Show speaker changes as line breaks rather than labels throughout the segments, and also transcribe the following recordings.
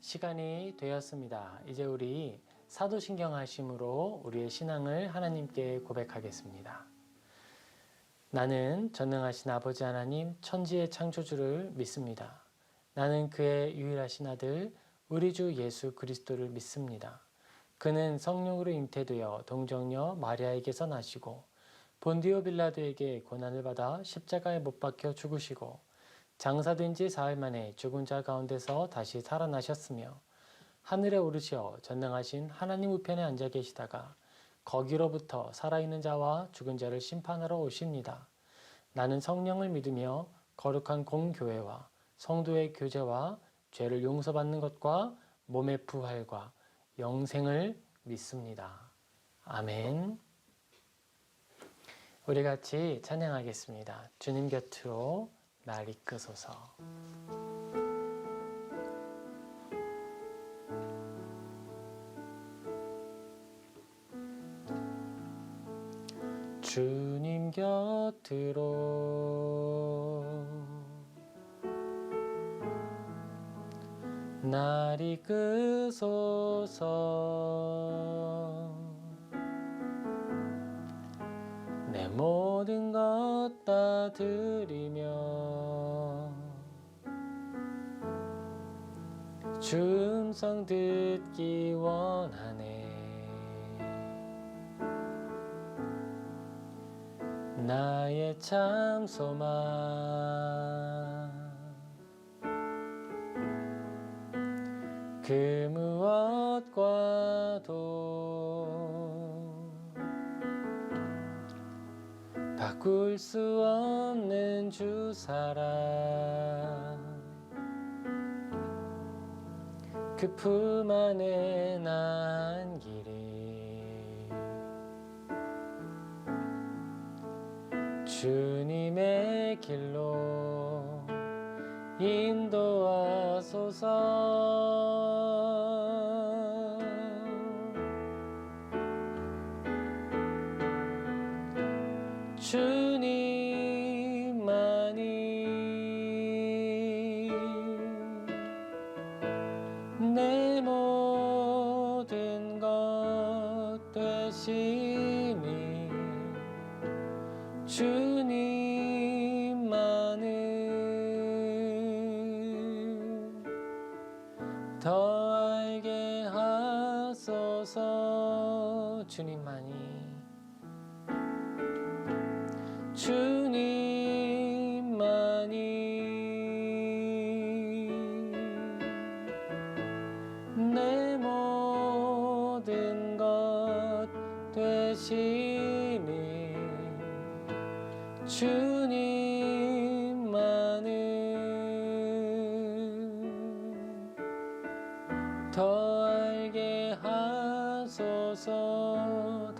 시간이 되었습니다. 이제 우리 사도신경 하심으로 우리의 신앙을 하나님께 고백하겠습니다. 나는 전능하신 아버지 하나님 천지의 창조주를 믿습니다. 나는 그의 유일하신 아들 우리 주 예수 그리스도를 믿습니다. 그는 성령으로 잉태되어 동정녀 마리아에게서 나시고 본디오 빌라도에게 고난을 받아 십자가에 못 박혀 죽으시고 장사된 지 사흘 만에 죽은 자 가운데서 다시 살아나셨으며 하늘에 오르시어 전능하신 하나님 우편에 앉아 계시다가 거기로부터 살아있는 자와 죽은 자를 심판하러 오십니다. 나는 성령을 믿으며 거룩한 공교회와 성도의 교제와 죄를 용서받는 것과 몸의 부활과 영생을 믿습니다. 아멘. 우리 같이 찬양하겠습니다. 주님 곁으로 날 이끄소서. 주님 곁으로 날 이끄소서. 내 모든 것 다 드리며 주 음성 듣기 원하네. 나의 참 소망 그 무엇과도 바꿀 수 없는 주 사랑 그 품 안에 난 길이 주님의 길로 인도하소서. 주님만이 내 모든 것 되시니 주님만을 더 알게 하소서. 주님만이 내 모든 것 되시니 주님만을 더 알게 하소서.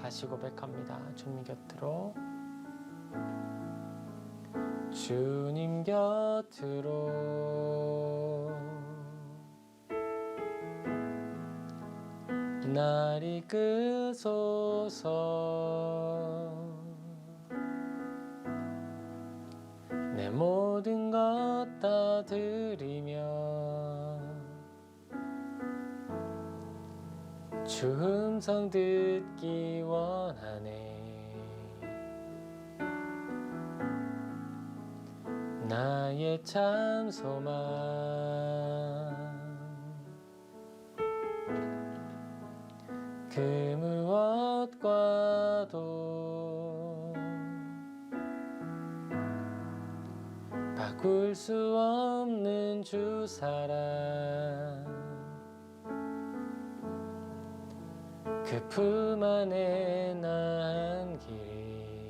다시 고백합니다. 주님 곁으로 주님 곁으로 날 이끄소서. 내 모든 것 다 드리며 주 음성 듣기 원하네. 나의 참 소망 그 무엇과도 바꿀 수 없는 주 사랑 그 품 안에 난 길이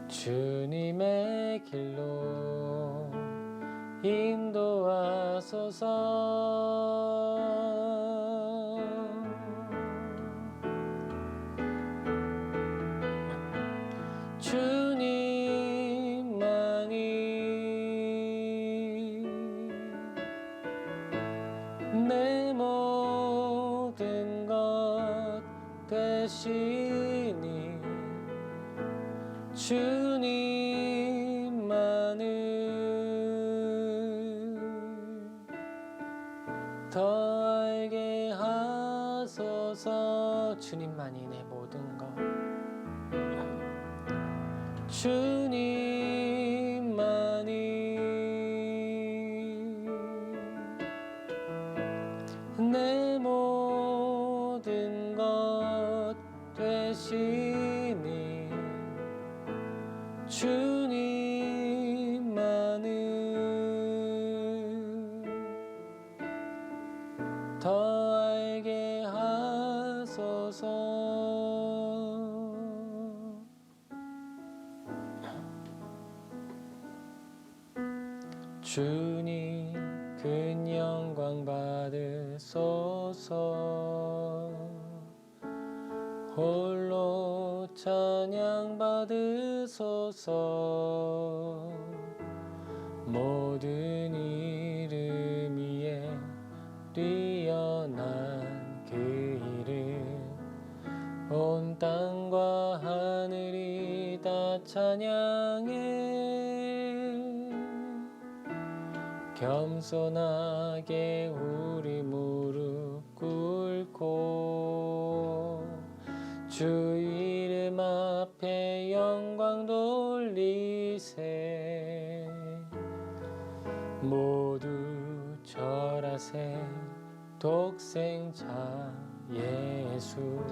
주님의 길로 인도하소서. 주님만이 내 모든 것 되시니 주님만을 내 모든 것 주님만이 내 모든 것 되시니 주님만은 더 알게 하소서. 주님 큰 영광 받으소서. 홀로 찬양 받으소서. 모든 이름 위에 뛰어난 그 이름 온 땅과 하늘이 다 찬양해. 겸손하게 우리 무릎 꿇고 주 이름 앞에 영광 돌리세. 모두 절하세. 독생자 예수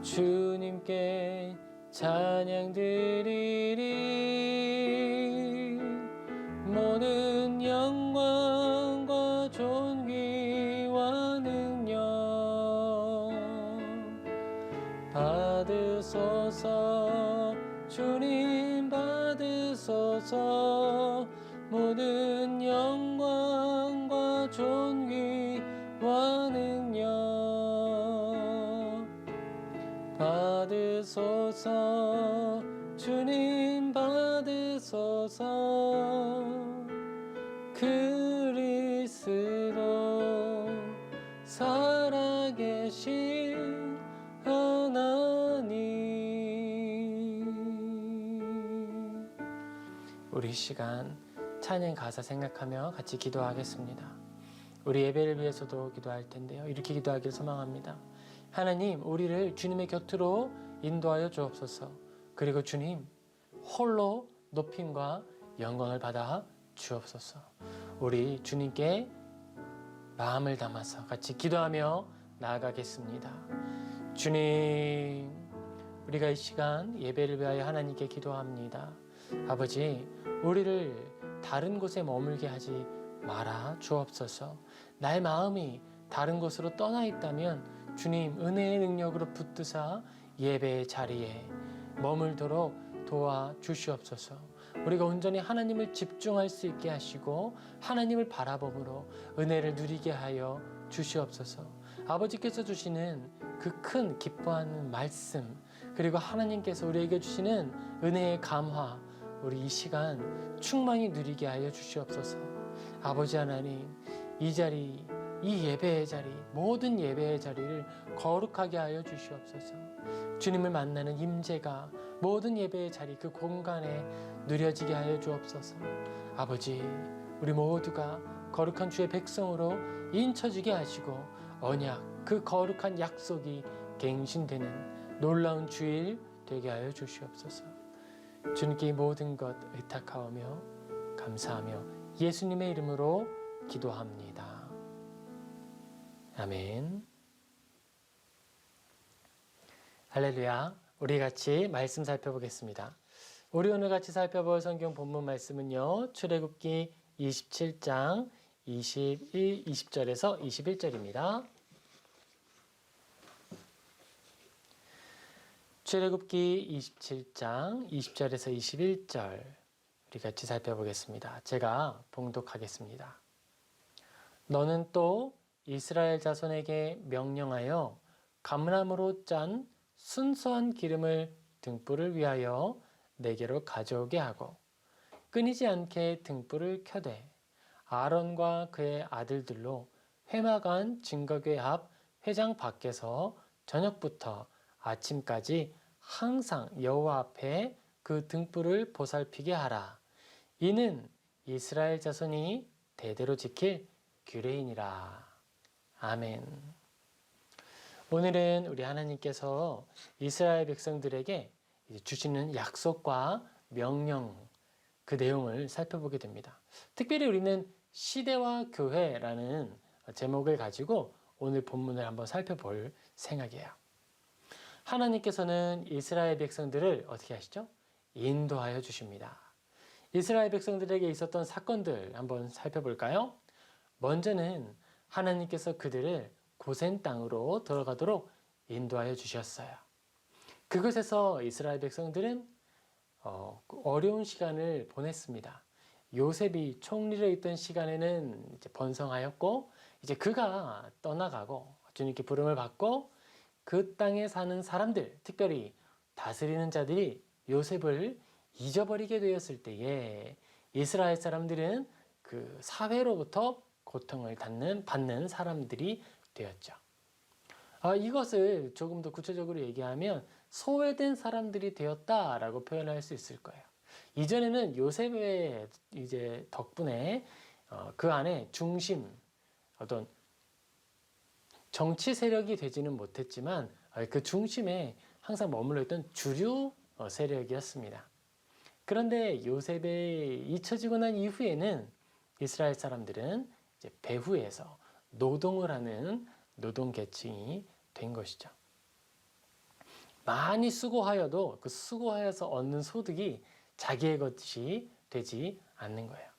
주님께 찬양 드리리. 모든 영광과 존귀와 능력 받으소서. 주님 받으소서. 모든 영광과 존귀와 능력 받으소서. 주님 받으소서. 그리스도 살아계신 하나님. 우리 시간 찬양 가사 생각하며 같이 기도하겠습니다. 우리 예배를 위해서도 기도할 텐데요. 이렇게 기도하기를 소망합니다. 하나님, 우리를 주님의 곁으로 인도하여 주옵소서. 그리고 주님 홀로 높임과 영광을 받아 주옵소서. 우리 주님께 마음을 담아서 같이 기도하며 나아가겠습니다. 주님, 우리가 이 시간 예배를 위하여 하나님께 기도합니다. 아버지, 우리를 다른 곳에 머물게 하지 말아 주옵소서. 나의 마음이 다른 곳으로 떠나 있다면 주님 은혜의 능력으로 붙드사 예배의 자리에 머물도록 도와 주시옵소서. 우리가 온전히 하나님을 집중할 수 있게 하시고 하나님을 바라봄으로 은혜를 누리게 하여 주시옵소서. 아버지께서 주시는 그 큰 기뻐하는 말씀, 그리고 하나님께서 우리에게 주시는 은혜의 감화, 우리 이 시간 충만히 누리게 하여 주시옵소서. 아버지 하나님, 이 자리, 이 예배의 자리, 모든 예배의 자리를 거룩하게 하여 주시옵소서. 주님을 만나는 임재가 모든 예배의 자리, 그 공간에 누려지게 하여 주옵소서. 아버지, 우리 모두가 거룩한 주의 백성으로 인쳐지게 하시고 언약, 그 거룩한 약속이 갱신되는 놀라운 주일 되게 하여 주시옵소서. 주님께 이 모든 것 의탁하오며 감사하며 예수님의 이름으로 기도합니다. 아멘. 할렐루야. 우리 같이 말씀 살펴보겠습니다. 우리 오늘 같이 살펴볼 성경 본문 말씀은요, 출애굽기 27장 20절에서 21절입니다. 출애굽기 27장 20절에서 21절 우리 같이 살펴보겠습니다. 제가 봉독하겠습니다. 너는 또 이스라엘 자손에게 명령하여 감람으로 짠 순수한 기름을 등불을 위하여 내게로 가져오게 하고 끊이지 않게 등불을 켜되 아론과 그의 아들들로 회막안 증거궤 앞 회장 밖에서 저녁부터 아침까지 항상 여호와 앞에 그 등불을 보살피게 하라. 이는 이스라엘 자손이 대대로 지킬 규례이니라. 아멘. 오늘은 우리 하나님께서 이스라엘 백성들에게 주시는 약속과 명령, 그 내용을 살펴보게 됩니다. 특별히 우리는 시대와 교회라는 제목을 가지고 오늘 본문을 한번 살펴볼 생각이에요. 하나님께서는 이스라엘 백성들을 어떻게 하시죠? 인도하여 주십니다. 이스라엘 백성들에게 있었던 사건들 한번 살펴볼까요? 먼저는 하나님께서 그들을 고센 땅으로 들어가도록 인도하여 주셨어요. 그곳에서 이스라엘 백성들은 어려운 시간을 보냈습니다. 요셉이 총리로 있던 시간에는 이제 번성하였고, 이제 그가 떠나가고 주님께 부름을 받고 그 땅에 사는 사람들, 특별히 다스리는 자들이 요셉을 잊어버리게 되었을 때에 이스라엘 사람들은 그 사회로부터 고통을 받는 사람들이 되었죠. 이것을 조금 더 구체적으로 얘기하면 소외된 사람들이 되었다라고 표현할 수 있을 거예요. 이전에는 요셉의 이제 덕분에 그 안에 중심, 어떤 정치 세력이 되지는 못했지만 그 중심에 항상 머물러 있던 주류 세력이었습니다. 그런데 요셉에 잊혀지고 난 이후에는 이스라엘 사람들은 이제 배후에서 노동을 하는 노동 계층이 된 것이죠. 많이 수고하여도 그 수고하여서 얻는 소득이 자기의 것이 되지 않는 거예요.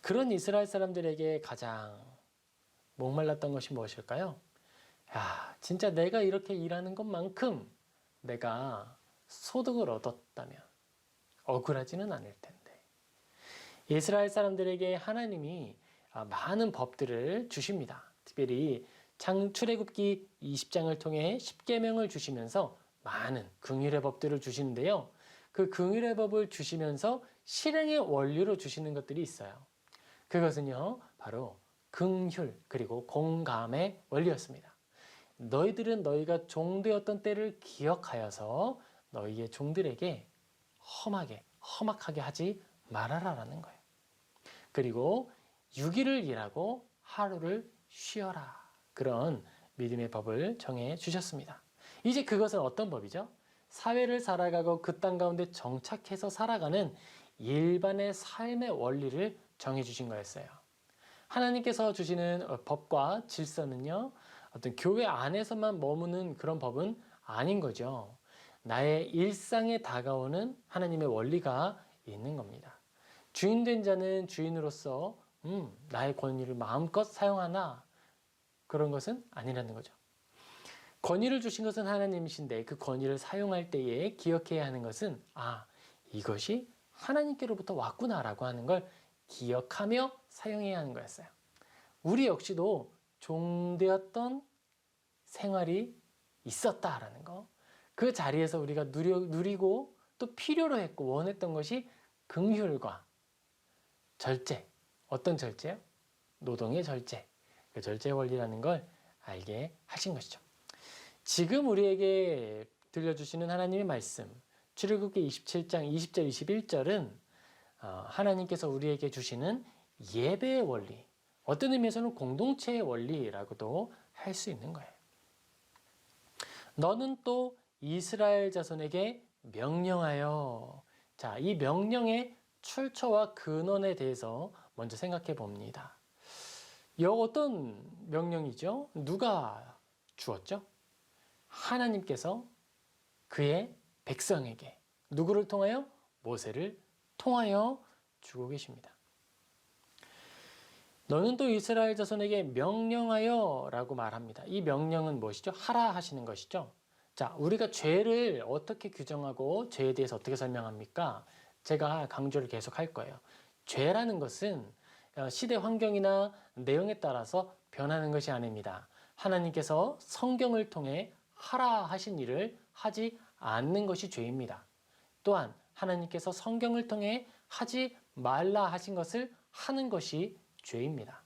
그런 이스라엘 사람들에게 가장 목말랐던 것이 무엇일까요? 야, 진짜 내가 이렇게 일하는 것만큼 내가 소득을 얻었다면 억울하지는 않을 텐데. 이스라엘 사람들에게 하나님이 많은 법들을 주십니다. 특별히 출애굽기 20장을 통해 10계명을 주시면서 많은 긍휼의 법들을 주시는데요. 그 긍휼의 법을 주시면서 실행의 원리로 주시는 것들이 있어요. 그것은요, 바로 긍휼 그리고 공감의 원리였습니다. 너희들은 너희가 종되었던 때를 기억하여서 너희의 종들에게 험악하게 하지 말아라라는 거예요. 그리고 6일을 일하고 하루를 쉬어라. 그런 믿음의 법을 정해 주셨습니다. 이제 그것은 어떤 법이죠? 사회를 살아가고 그 땅 가운데 정착해서 살아가는 일반의 삶의 원리를 정해 주신 거였어요. 하나님께서 주시는 법과 질서는요, 어떤 교회 안에서만 머무는 그런 법은 아닌 거죠. 나의 일상에 다가오는 하나님의 원리가 있는 겁니다. 주인된 자는 주인으로서 나의 권위를 마음껏 사용하나 그런 것은 아니라는 거죠. 권위를 주신 것은 하나님이신데 그 권위를 사용할 때에 기억해야 하는 것은 이것이 하나님께로부터 왔구나라고 하는 걸 기억하며 사용해야 하는 거였어요. 우리 역시도 종되었던 생활이 있었다라는 거. 그 자리에서 우리가 누리고 또 필요로 했고 원했던 것이 긍휼과 절제. 어떤 절제요? 노동의 절제. 그 절제 원리라는 걸 알게 하신 것이죠. 지금 우리에게 들려주시는 하나님의 말씀, 출애굽기 27장 20절 21절은 하나님께서 우리에게 주시는 예배의 원리, 어떤 의미에서는 공동체의 원리라고도 할 수 있는 거예요. 너는 또 이스라엘 자손에게 명령하여. 자, 이 명령의 출처와 근원에 대해서 먼저 생각해 봅니다. 어떤 명령이죠? 누가 주었죠? 하나님께서 그의 백성에게 누구를 통하여? 모세를 통하여 주고 계십니다. 너는 또 이스라엘 자손에게 명령하여 라고 말합니다. 이 명령은 무엇이죠? 하라 하시는 것이죠. 자, 우리가 죄를 어떻게 규정하고 죄에 대해서 어떻게 설명합니까? 제가 강조를 계속 할 거예요. 죄라는 것은 시대 환경이나 내용에 따라서 변하는 것이 아닙니다. 하나님께서 성경을 통해 하라 하신 일을 하지 않는 것이 죄입니다. 또한 하나님께서 성경을 통해 하지 말라 하신 것을 하는 것이 죄입니다.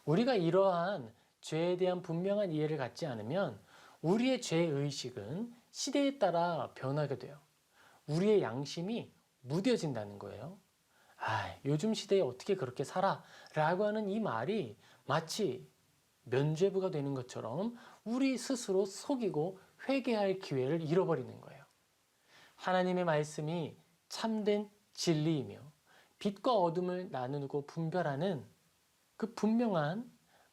우리가 이러한 죄에 대한 분명한 이해를 갖지 않으면 우리의 죄의식은 시대에 따라 변하게 돼요. 우리의 양심이 무뎌진다는 거예요. 요즘 시대에 어떻게 그렇게 살아? 라고 하는 이 말이 마치 면죄부가 되는 것처럼 우리 스스로 속이고 회개할 기회를 잃어버리는 거예요. 하나님의 말씀이 참된 진리이며 빛과 어둠을 나누고 분별하는 그 분명한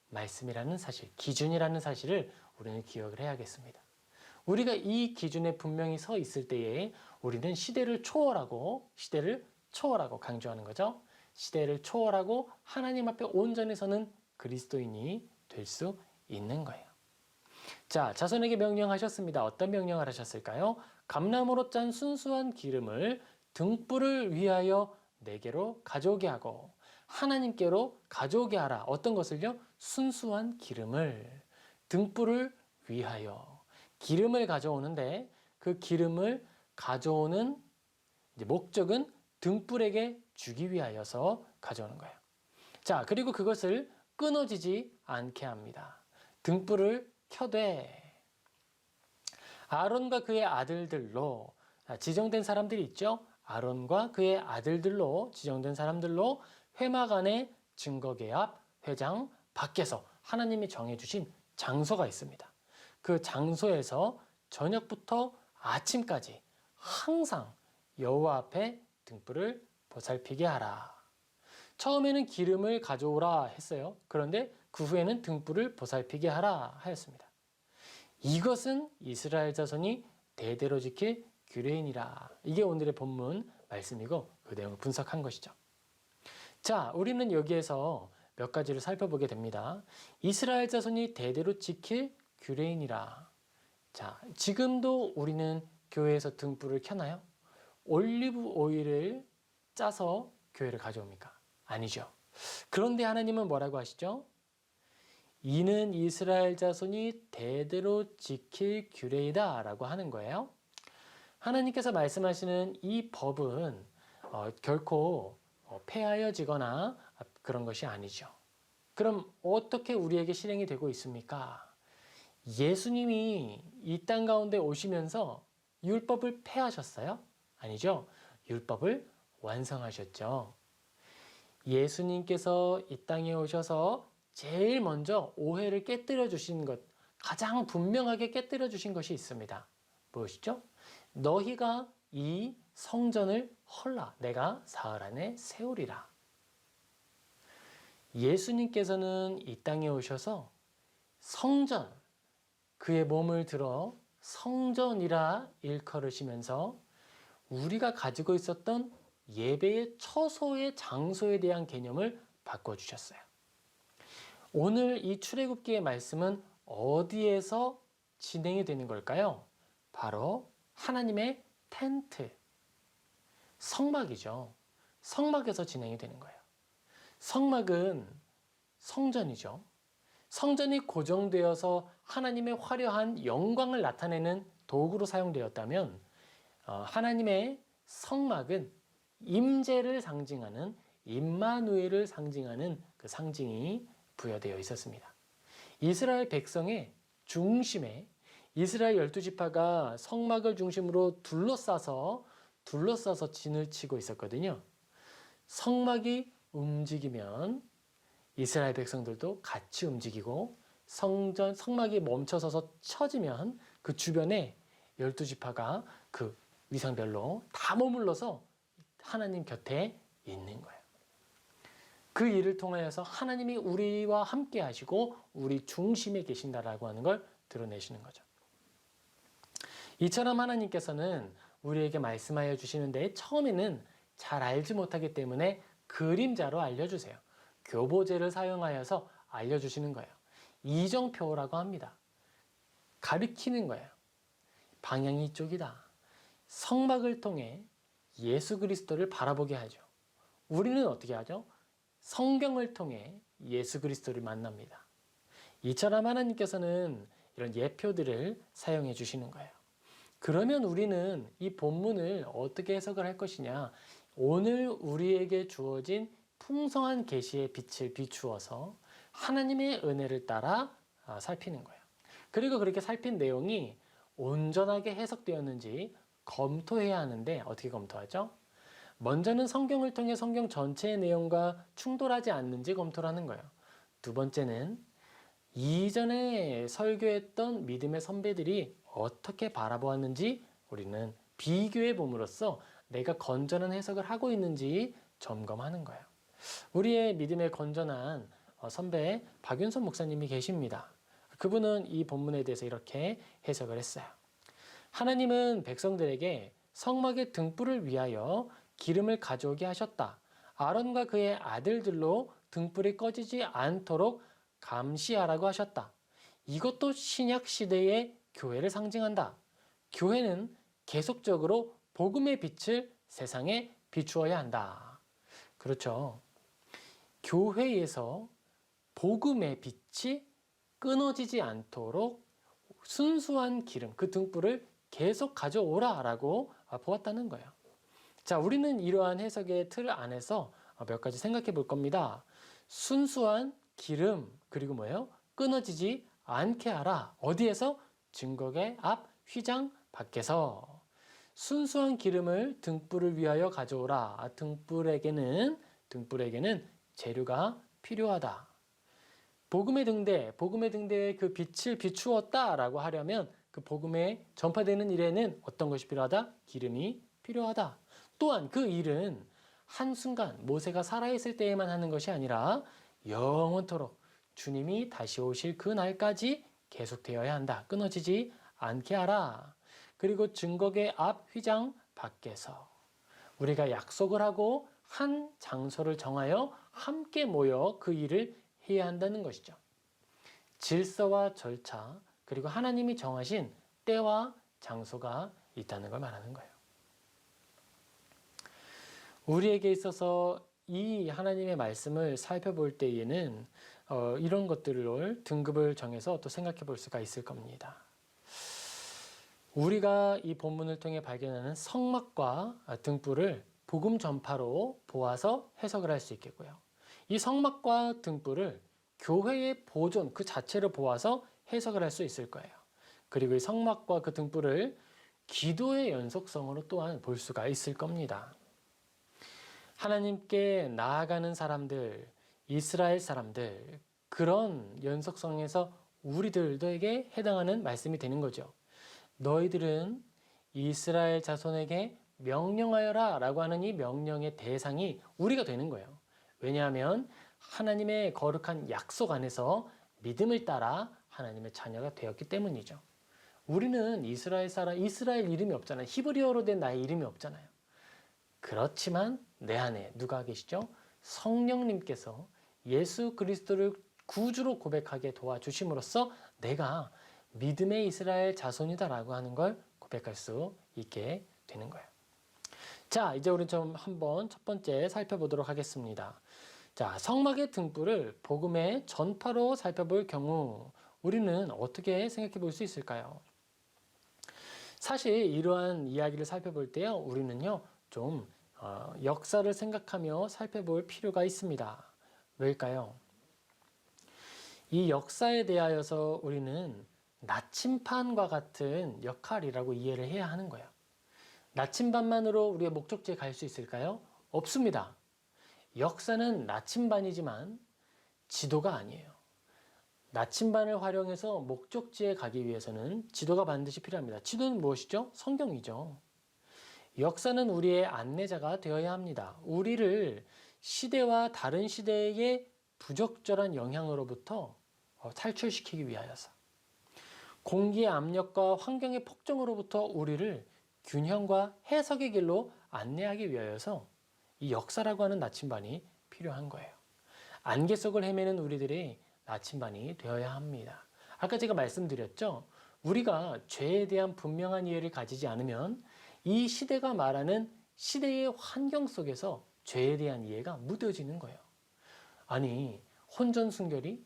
말씀이라는 사실, 기준이라는 사실을 우리는 기억을 해야겠습니다. 우리가 이 기준에 분명히 서 있을 때에 우리는 시대를 초월하고 강조하는 거죠. 시대를 초월하고 하나님 앞에 온전히 서는 그리스도인이 될 수 있는 거예요. 자, 자손에게 명령하셨습니다. 어떤 명령을 하셨을까요? 감나무로 짠 순수한 기름을 등불을 위하여 내게로 가져오게 하고 하나님께로 가져오게 하라. 어떤 것을요? 순수한 기름을, 등불을 위하여. 기름을 가져오는데 그 기름을 가져오는 목적은 등불에게 주기 위하여서 가져오는 거예요. 자, 그리고 그것을 끊어지지 않게 합니다. 등불을 켜되 아론과 그의 아들들로 지정된 사람들이 있죠. 아론과 그의 아들들로 지정된 사람들로 회막 안에 증거계 앞 회장 밖에서 하나님이 정해주신 장소가 있습니다. 그 장소에서 저녁부터 아침까지 항상 여호와 앞에 등불을 보살피게 하라. 처음에는 기름을 가져오라 했어요. 그런데 그 후에는 등불을 보살피게 하라 하였습니다. 이것은 이스라엘 자손이 대대로 지킬 규례이니라. 이게 오늘의 본문 말씀이고 그 내용을 분석한 것이죠. 자, 우리는 여기에서 몇 가지를 살펴보게 됩니다. 이스라엘 자손이 대대로 지킬 규례이니라. 자, 지금도 우리는 교회에서 등불을 켜나요? 올리브 오일을 짜서 교회를 가져옵니까? 아니죠. 그런데 하나님은 뭐라고 하시죠? 이는 이스라엘 자손이 대대로 지킬 규례이다 라고 하는 거예요. 하나님께서 말씀하시는 이 법은 결코 폐하여지거나 그런 것이 아니죠. 그럼 어떻게 우리에게 실행이 되고 있습니까? 예수님이 이 땅 가운데 오시면서 율법을 폐하셨어요? 아니죠. 율법을 완성하셨죠. 예수님께서 이 땅에 오셔서 제일 먼저 오해를 깨뜨려 주신 것, 가장 분명하게 깨뜨려 주신 것이 있습니다. 무엇이죠? 너희가 이 성전을 헐라. 내가 사흘 안에 세우리라. 예수님께서는 이 땅에 오셔서 성전, 그의 몸을 들어 성전이라 일컬으시면서 우리가 가지고 있었던 예배의 처소의 장소에 대한 개념을 바꿔주셨어요. 오늘 이 출애굽기의 말씀은 어디에서 진행이 되는 걸까요? 바로 하나님의 텐트, 성막이죠. 성막에서 진행이 되는 거예요. 성막은 성전이죠. 성전이 고정되어서 하나님의 화려한 영광을 나타내는 도구로 사용되었다면 하나님의 성막은 임재를 상징하는 임마누엘을 상징하는 그 상징이 부여되어 있었습니다. 이스라엘 백성의 중심에 이스라엘 12지파가 성막을 중심으로 둘러싸서 진을 치고 있었거든요. 성막이 움직이면 이스라엘 백성들도 같이 움직이고 성막이 멈춰서서 쳐지면 그 주변에 12지파가 그 위상별로 다 머물러서 하나님 곁에 있는 거예요. 그 일을 통하여서 하나님이 우리와 함께 하시고 우리 중심에 계신다라고 하는 걸 드러내시는 거죠. 이처럼 하나님께서는 우리에게 말씀하여 주시는데 처음에는 잘 알지 못하기 때문에 그림자로 알려주세요. 교보제를 사용하여서 알려주시는 거예요. 이정표라고 합니다. 가리키는 거예요. 방향이 이쪽이다. 성막을 통해 예수 그리스도를 바라보게 하죠. 우리는 어떻게 하죠? 성경을 통해 예수 그리스도를 만납니다. 이처럼 하나님께서는 이런 예표들을 사용해 주시는 거예요. 그러면 우리는 이 본문을 어떻게 해석을 할 것이냐? 오늘 우리에게 주어진 풍성한 계시의 빛을 비추어서 하나님의 은혜를 따라 살피는 거예요. 그리고 그렇게 살핀 내용이 온전하게 해석되었는지 검토해야 하는데 어떻게 검토하죠? 먼저는 성경을 통해 성경 전체의 내용과 충돌하지 않는지 검토를 하는 거예요. 두 번째는 이전에 설교했던 믿음의 선배들이 어떻게 바라보았는지 우리는 비교해 봄으로써 내가 건전한 해석을 하고 있는지 점검하는 거예요. 우리의 믿음의 건전한 선배 박윤선 목사님이 계십니다. 그분은 이 본문에 대해서 이렇게 해석을 했어요. 하나님은 백성들에게 성막의 등불을 위하여 기름을 가져오게 하셨다. 아론과 그의 아들들로 등불이 꺼지지 않도록 감시하라고 하셨다. 이것도 신약 시대의 교회를 상징한다. 교회는 계속적으로 복음의 빛을 세상에 비추어야 한다. 그렇죠. 교회에서 복음의 빛이 끊어지지 않도록 순수한 기름, 그 등불을 계속 가져오라라고 보았다는 거예요. 자, 우리는 이러한 해석의 틀 안에서 몇 가지 생각해 볼 겁니다. 순수한 기름, 그리고 뭐예요? 끊어지지 않게 하라. 어디에서? 증거계 앞 휘장 밖에서. 순수한 기름을 등불을 위하여 가져오라. 등불에게는 재료가 필요하다. 복음의 등대에 그 빛을 비추었다라고 하려면 그 복음에 전파되는 일에는 어떤 것이 필요하다? 기름이 필요하다. 또한 그 일은 한순간 모세가 살아있을 때에만 하는 것이 아니라 영원토록 주님이 다시 오실 그 날까지 계속되어야 한다. 끊어지지 않게 하라. 그리고 증거계 앞 휘장 밖에서 우리가 약속을 하고 한 장소를 정하여 함께 모여 그 일을 해야 한다는 것이죠. 질서와 절차, 그리고 하나님이 정하신 때와 장소가 있다는 걸 말하는 거예요. 우리에게 있어서 이 하나님의 말씀을 살펴볼 때에는 이런 것들을 등급을 정해서 또 생각해 볼 수가 있을 겁니다. 우리가 이 본문을 통해 발견하는 성막과 등불을 복음 전파로 보아서 해석을 할 수 있겠고요. 이 성막과 등불을 교회의 보존 그 자체를 보아서 해석을 할 수 있을 거예요. 그리고 이 성막과 그 등불을 기도의 연속성으로 또한 볼 수가 있을 겁니다. 하나님께 나아가는 사람들, 이스라엘 사람들, 그런 연속성에서 우리들에게 해당하는 말씀이 되는 거죠. 너희들은 이스라엘 자손에게 명령하여라 라고 하는 이 명령의 대상이 우리가 되는 거예요. 왜냐하면 하나님의 거룩한 약속 안에서 믿음을 따라 하나님의 자녀가 되었기 때문이죠. 우리는 이스라엘 이름이 없잖아요. 히브리어로 된 나의 이름이 없잖아요. 그렇지만 내 안에 누가 계시죠? 성령님께서 예수 그리스도를 구주로 고백하게 도와주심으로써 내가 믿음의 이스라엘 자손이다라고 하는 걸 고백할 수 있게 되는 거예요. 자, 이제 우리 좀 한번 첫 번째 살펴보도록 하겠습니다. 자, 성막의 등불을 복음의 전파로 살펴볼 경우 우리는 어떻게 생각해 볼 수 있을까요? 사실 이러한 이야기를 살펴볼 때요, 우리는요 좀 역사를 생각하며 살펴볼 필요가 있습니다. 왜일까요? 이 역사에 대하여서 우리는 나침반과 같은 역할이라고 이해를 해야 하는 거예요. 나침반만으로 우리의 목적지에 갈 수 있을까요? 없습니다. 역사는 나침반이지만 지도가 아니에요. 나침반을 활용해서 목적지에 가기 위해서는 지도가 반드시 필요합니다. 지도는 무엇이죠? 성경이죠. 역사는 우리의 안내자가 되어야 합니다. 우리를 시대와 다른 시대의 부적절한 영향으로부터 탈출시키기 위하여서, 공기의 압력과 환경의 폭정으로부터 우리를 균형과 해석의 길로 안내하기 위하여서 이 역사라고 하는 나침반이 필요한 거예요. 안개 속을 헤매는 우리들의 나침반이 되어야 합니다. 아까 제가 말씀드렸죠. 우리가 죄에 대한 분명한 이해를 가지지 않으면 이 시대가 말하는 시대의 환경 속에서 죄에 대한 이해가 무뎌지는 거예요. 아니, 혼전순결이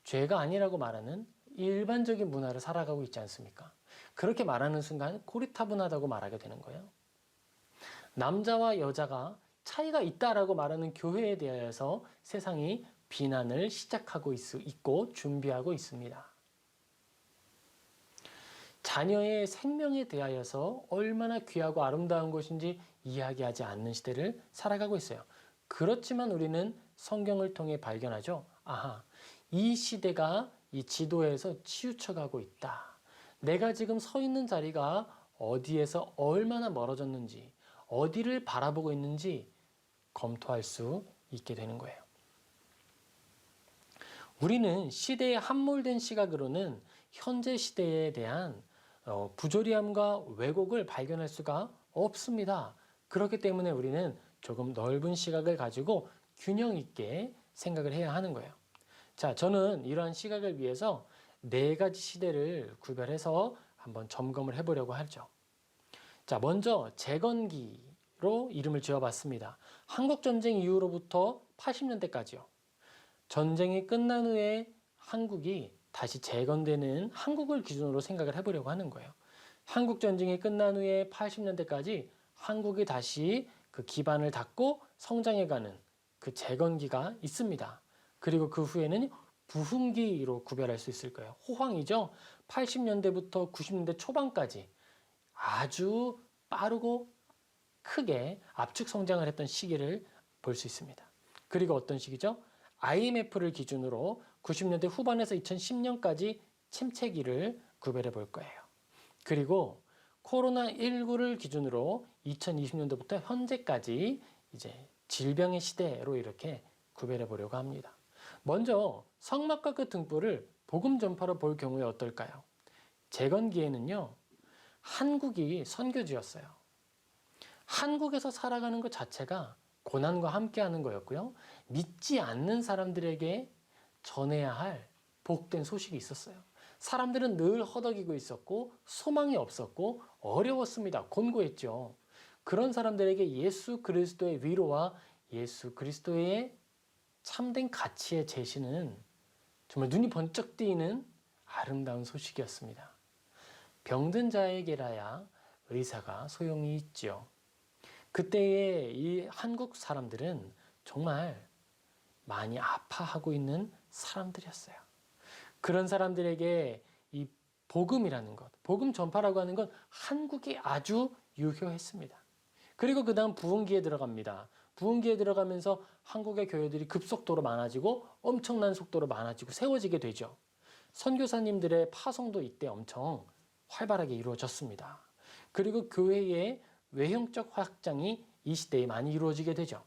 죄가 아니라고 말하는 일반적인 문화를 살아가고 있지 않습니까? 그렇게 말하는 순간 고리타분하다고 말하게 되는 거예요. 남자와 여자가 차이가 있다라고 말하는 교회에 대해서 세상이 비난을 시작하고 있고 준비하고 있습니다. 자녀의 생명에 대하여서 얼마나 귀하고 아름다운 것인지 이야기하지 않는 시대를 살아가고 있어요. 그렇지만 우리는 성경을 통해 발견하죠. 아하, 이 시대가 이 지도에서 치우쳐가고 있다. 내가 지금 서 있는 자리가 어디에서 얼마나 멀어졌는지, 어디를 바라보고 있는지 검토할 수 있게 되는 거예요. 우리는 시대에 함몰된 시각으로는 현재 시대에 대한 부조리함과 왜곡을 발견할 수가 없습니다. 그렇기 때문에 우리는 조금 넓은 시각을 가지고 균형 있게 생각을 해야 하는 거예요. 자, 저는 이러한 시각을 위해서 4가지 시대를 구별해서 한번 점검을 해보려고 하죠. 자, 먼저 재건기로 이름을 지어봤습니다. 한국전쟁 이후로부터 80년대까지요. 전쟁이 끝난 후에 한국이 다시 재건되는 한국을 기준으로 생각을 해보려고 하는 거예요. 한국전쟁이 끝난 후에 80년대까지 한국이 다시 그 기반을 닫고 성장해가는 그 재건기가 있습니다. 그리고 그 후에는 부흥기로 구별할 수 있을 거예요. 호황이죠. 80년대부터 90년대 초반까지 아주 빠르고 크게 압축 성장을 했던 시기를 볼 수 있습니다. 그리고 어떤 시기죠? IMF를 기준으로 90년대 후반에서 2010년까지 침체기를 구별해 볼 거예요. 그리고 코로나19를 기준으로 2020년도부터 현재까지 이제 질병의 시대로 이렇게 구별해 보려고 합니다. 먼저 성막과 그 등불을 복음 전파로 볼 경우에 어떨까요? 재건기에는요, 한국이 선교지였어요. 한국에서 살아가는 것 자체가 고난과 함께하는 거였고요. 믿지 않는 사람들에게 전해야 할 복된 소식이 있었어요. 사람들은 늘 허덕이고 있었고 소망이 없었고 어려웠습니다. 곤고했죠. 그런 사람들에게 예수 그리스도의 위로와 예수 그리스도의 참된 가치의 제시는 정말 눈이 번쩍 뜨이는 아름다운 소식이었습니다. 병든 자에게라야 의사가 소용이 있죠. 그때의 이 한국 사람들은 정말 많이 아파하고 있는 사람들이었어요. 그런 사람들에게 이 복음이라는 것, 복음 전파라고 하는 건 한국이 아주 유효했습니다. 그리고 그 다음 부흥기에 들어갑니다. 부흥기에 들어가면서 한국의 교회들이 급속도로 많아지고 엄청난 속도로 많아지고 세워지게 되죠. 선교사님들의 파송도 이때 엄청 활발하게 이루어졌습니다. 그리고 교회의 외형적 확장이 이 시대에 많이 이루어지게 되죠.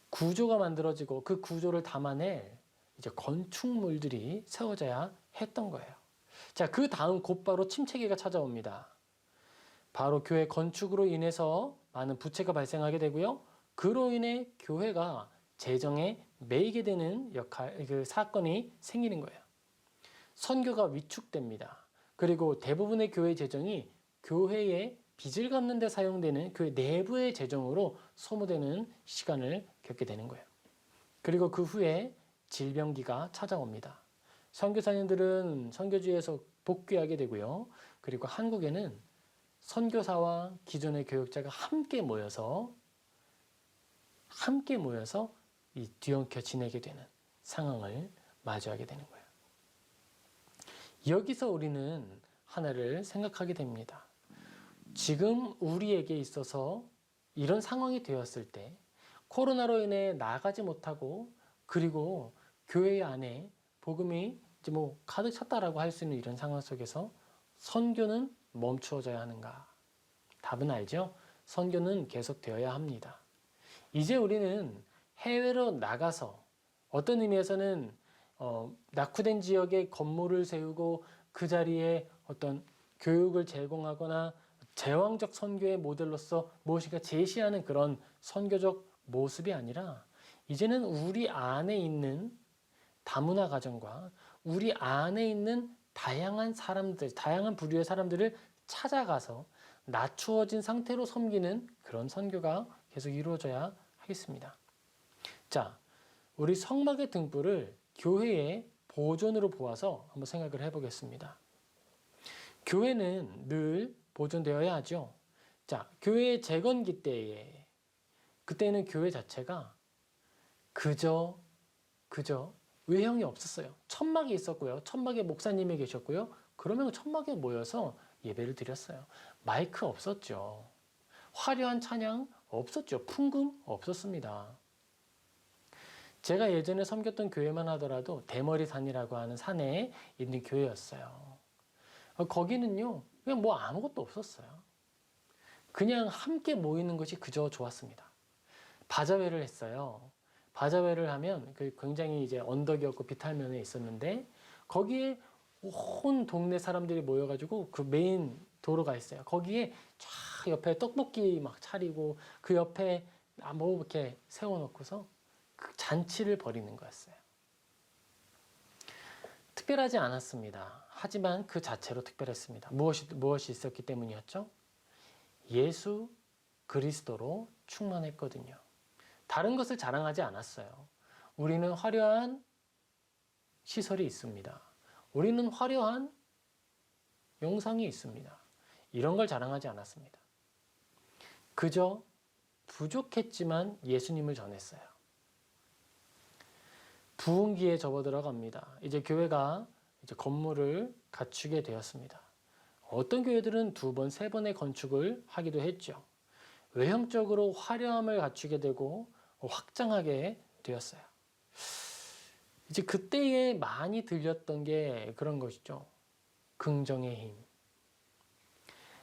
구조가 만들어지고 그 구조를 담아낼 이제 건축물들이 세워져야 했던 거예요. 자, 그 다음 곧바로 침체기가 찾아옵니다. 바로 교회 건축으로 인해서 많은 부채가 발생하게 되고요. 그로 인해 교회가 재정에 매이게 되는 그 사건이 생기는 거예요. 선교가 위축됩니다. 그리고 대부분의 교회 재정이 교회의 빚을 갚는 데 사용되는 교회 내부의 재정으로 소모되는 시간을 겪게 되는 거예요. 그리고 그 후에 질병기가 찾아옵니다. 선교사님들은 선교지에서 복귀하게 되고요. 그리고 한국에는 선교사와 기존의 교역자가 함께 모여서 이 뒤엉켜 지내게 되는 상황을 마주하게 되는 거예요. 여기서 우리는 하나를 생각하게 됩니다. 지금 우리에게 있어서 이런 상황이 되었을 때 코로나로 인해 나가지 못하고 그리고 교회 안에 복음이 이제 가득 찼다라고 할 수 있는 이런 상황 속에서 선교는 멈추어져야 하는가? 답은 알죠? 선교는 계속되어야 합니다. 이제 우리는 해외로 나가서 어떤 의미에서는 낙후된 지역에 건물을 세우고 그 자리에 어떤 교육을 제공하거나 제왕적 선교의 모델로서 무엇인가 제시하는 그런 선교적 모습이 아니라 이제는 우리 안에 있는 다문화 가정과 우리 안에 있는 다양한 사람들, 다양한 부류의 사람들을 찾아가서 낮추어진 상태로 섬기는 그런 선교가 계속 이루어져야 하겠습니다. 자, 우리 성막의 등불을 교회의 보존으로 보아서 한번 생각을 해보겠습니다. 교회는 늘 보존되어야 하죠. 자, 교회의 재건기 때에 그때는 교회 자체가 그저 외형이 없었어요. 천막이 있었고요. 천막에 목사님이 계셨고요. 그러면 천막에 모여서 예배를 드렸어요. 마이크 없었죠. 화려한 찬양 없었죠. 풍금 없었습니다. 제가 예전에 섬겼던 교회만 하더라도 대머리산이라고 하는 산에 있는 교회였어요. 거기는요, 그냥 뭐 아무것도 없었어요. 그냥 함께 모이는 것이 그저 좋았습니다. 바자회를 했어요. 바자회를 하면 굉장히 이제 언덕이었고 비탈면에 있었는데 거기에 온 동네 사람들이 모여가지고 그 메인 도로가 있어요. 거기에 쫙 옆에 떡볶이 막 차리고 그 옆에 뭐 이렇게 세워놓고서 그 잔치를 벌이는 거였어요. 특별하지 않았습니다. 하지만 그 자체로 특별했습니다. 무엇이 있었기 때문이었죠? 예수 그리스도로 충만했거든요. 다른 것을 자랑하지 않았어요. 우리는 화려한 시설이 있습니다. 우리는 화려한 영상이 있습니다. 이런 걸 자랑하지 않았습니다. 그저 부족했지만 예수님을 전했어요. 부흥기에 접어들어갑니다. 이제 교회가 이제 건물을 갖추게 되었습니다. 어떤 교회들은 2번, 3번의 건축을 하기도 했죠. 외형적으로 화려함을 갖추게 되고 확장하게 되었어요. 이제 그때에 많이 들렸던 게 그런 것이죠. 긍정의 힘.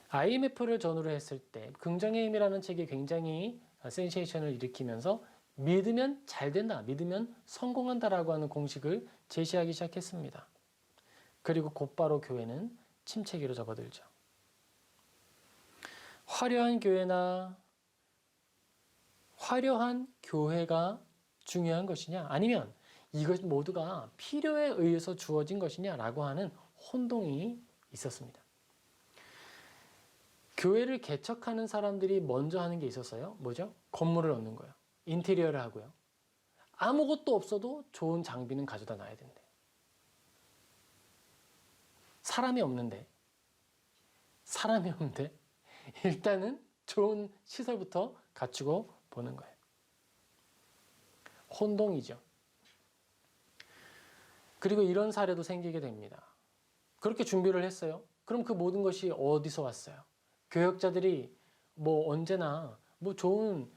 IMF를 전후로 했을 때 긍정의 힘이라는 책이 굉장히 센세이션을 일으키면서 믿으면 잘 된다, 믿으면 성공한다라고 하는 공식을 제시하기 시작했습니다. 그리고 곧바로 교회는 침체기로 접어들죠. 화려한 교회나 화려한 교회가 중요한 것이냐, 아니면 이것 모두가 필요에 의해서 주어진 것이냐라고 하는 혼동이 있었습니다. 교회를 개척하는 사람들이 먼저 하는 게 있었어요. 뭐죠? 건물을 얻는 거예요. 인테리어를 하고요. 아무것도 없어도 좋은 장비는 가져다 놔야 된대. 사람이 없는데 일단은 좋은 시설부터 갖추고 보는 거예요. 혼동이죠. 그리고 이런 사례도 생기게 됩니다. 그렇게 준비를 했어요. 그럼 그 모든 것이 어디서 왔어요? 교역자들이 뭐 언제나 뭐 좋은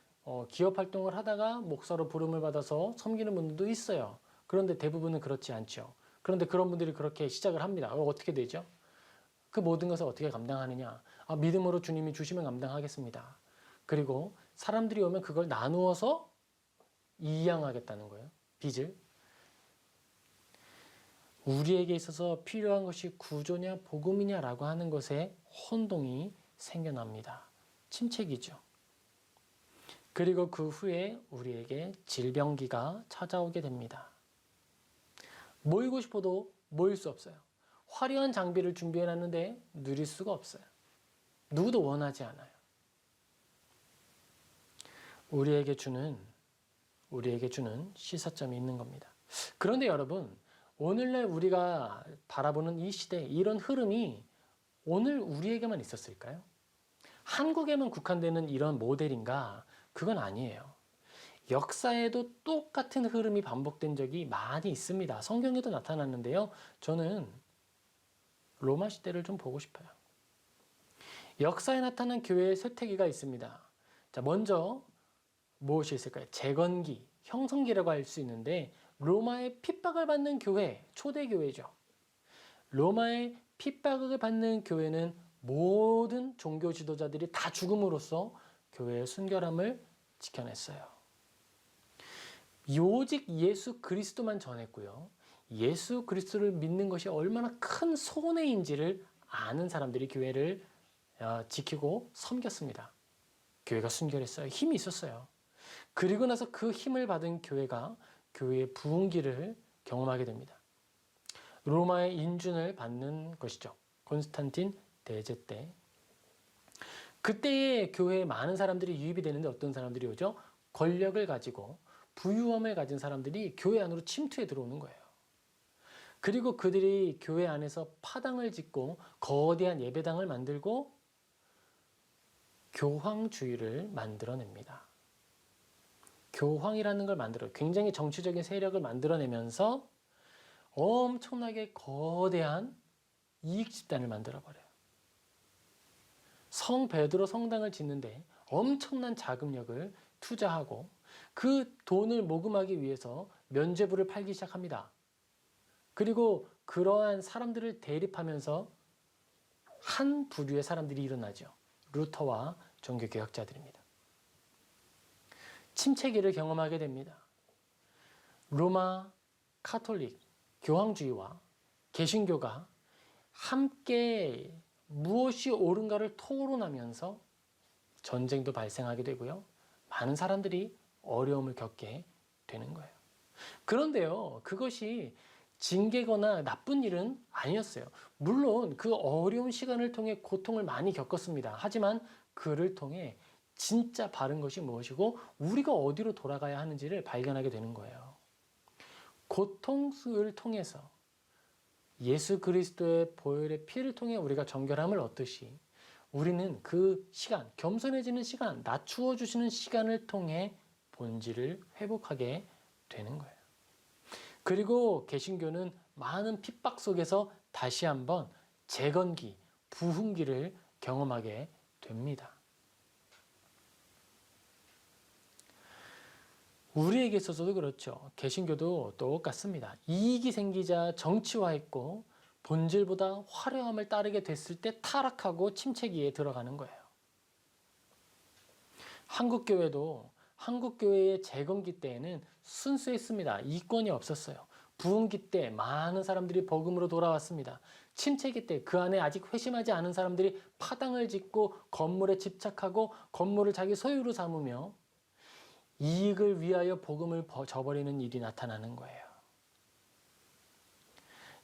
기업 활동을 하다가 목사로 부름을 받아서 섬기는 분들도 있어요. 그런데 대부분은 그렇지 않죠. 그런데 그런 분들이 그렇게 시작을 합니다. 어떻게 되죠? 그 모든 것을 어떻게 감당하느냐? 믿음으로 주님이 주시면 감당하겠습니다. 그리고 사람들이 오면 그걸 나누어서 이양하겠다는 거예요. 빚을. 우리에게 있어서 필요한 것이 구조냐 복음이냐라고 하는 것에 혼동이 생겨납니다. 침체기죠. 그리고 그 후에 우리에게 질병기가 찾아오게 됩니다. 모이고 싶어도 모일 수 없어요. 화려한 장비를 준비해놨는데 누릴 수가 없어요. 누구도 원하지 않아요. 우리에게 주는 시사점이 있는 겁니다. 그런데 여러분, 오늘날 우리가 바라보는 이 시대, 이런 흐름이 오늘 우리에게만 있었을까요? 한국에만 국한되는 이런 모델인가? 그건 아니에요. 역사에도 똑같은 흐름이 반복된 적이 많이 있습니다. 성경에도 나타났는데요. 저는 로마 시대를 좀 보고 싶어요. 역사에 나타난 교회의 쇠퇴기가 있습니다. 자, 먼저 무엇이 있을까요? 재건기, 형성기라고 할 수 있는데 로마의 핍박을 받는 교회, 초대교회죠. 로마의 핍박을 받는 교회는 모든 종교 지도자들이 다 죽음으로써 교회의 순결함을 지켜냈어요. 오직 예수 그리스도만 전했고요. 예수 그리스도를 믿는 것이 얼마나 큰 손해인지를 아는 사람들이 교회를 지키고 섬겼습니다. 교회가 순결했어요. 힘이 있었어요. 그리고 나서 그 힘을 받은 교회가 교회의 부흥기를 경험하게 됩니다. 로마의 인준을 받는 것이죠. 콘스탄틴 대제 때. 그때의 교회에 많은 사람들이 유입이 되는데 어떤 사람들이 오죠? 권력을 가지고 부유함을 가진 사람들이 교회 안으로 침투해 들어오는 거예요. 그리고 그들이 교회 안에서 파당을 짓고 거대한 예배당을 만들고 교황주의를 만들어냅니다. 교황이라는 걸 굉장히 정치적인 세력을 만들어내면서 엄청나게 거대한 이익 집단을 만들어버려요. 성 베드로 성당을 짓는데 엄청난 자금력을 투자하고 그 돈을 모금하기 위해서 면죄부를 팔기 시작합니다. 그리고 그러한 사람들을 대립하면서 한 부류의 사람들이 일어나죠. 루터와 종교개혁자들입니다. 침체기를 경험하게 됩니다. 로마 카톨릭 교황주의와 개신교가 함께 무엇이 옳은가를 토론하면서 전쟁도 발생하게 되고요. 많은 사람들이 어려움을 겪게 되는 거예요. 그런데요, 그것이 징계거나 나쁜 일은 아니었어요. 물론 그 어려운 시간을 통해 고통을 많이 겪었습니다. 하지만 그를 통해 진짜 바른 것이 무엇이고 우리가 어디로 돌아가야 하는지를 발견하게 되는 거예요. 고통을 통해서 예수 그리스도의 보혈의 피를 통해 우리가 정결함을 얻듯이 우리는 그 시간, 겸손해지는 시간, 낮추어 주시는 시간을 통해 본질을 회복하게 되는 거예요. 그리고 개신교는 많은 핍박 속에서 다시 한번 재건기, 부흥기를 경험하게 됩니다. 우리에게 있어서도 그렇죠. 개신교도 똑같습니다. 이익이 생기자 정치화했고 본질보다 화려함을 따르게 됐을 때 타락하고 침체기에 들어가는 거예요. 한국교회도 한국교회의 재건기 때에는 순수했습니다. 이권이 없었어요. 부흥기 때 많은 사람들이 복음으로 돌아왔습니다. 침체기 때 그 안에 아직 회심하지 않은 사람들이 파당을 짓고 건물에 집착하고 건물을 자기 소유로 삼으며 이익을 위하여 복음을 저버리는 일이 나타나는 거예요.